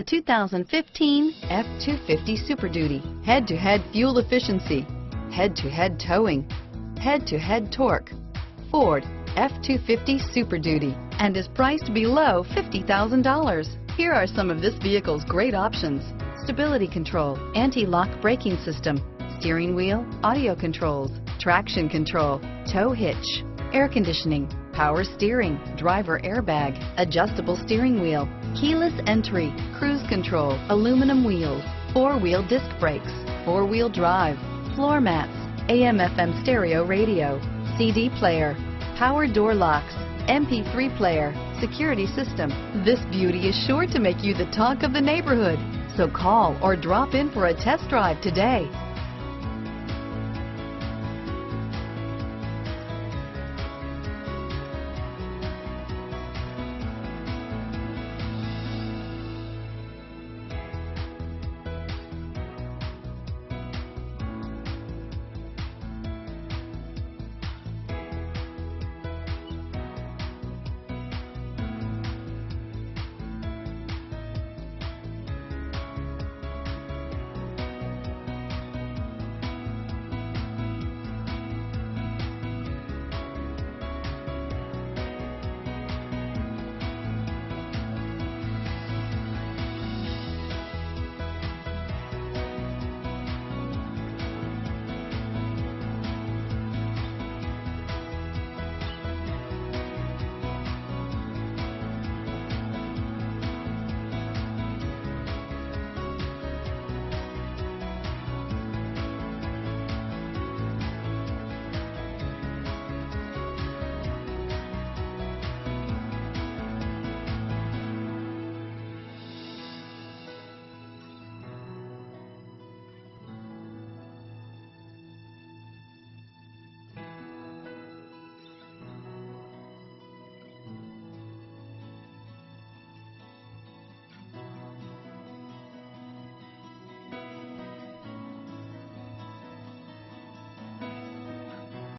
The 2015 F-250 Super Duty. Head-to-head fuel efficiency, head-to-head towing, head-to-head torque. Ford F-250 Super Duty, and is priced below $50,000. Here are some of this vehicle's great options: stability control, anti-lock braking system, steering wheel audio controls, traction control, tow hitch, air conditioning, power steering, driver airbag, adjustable steering wheel, keyless entry, cruise control, aluminum wheels, four-wheel disc brakes, four-wheel drive, floor mats, AM/FM stereo radio, CD player, power door locks, MP3 player, security system. This beauty is sure to make you the talk of the neighborhood. So call or drop in for a test drive today.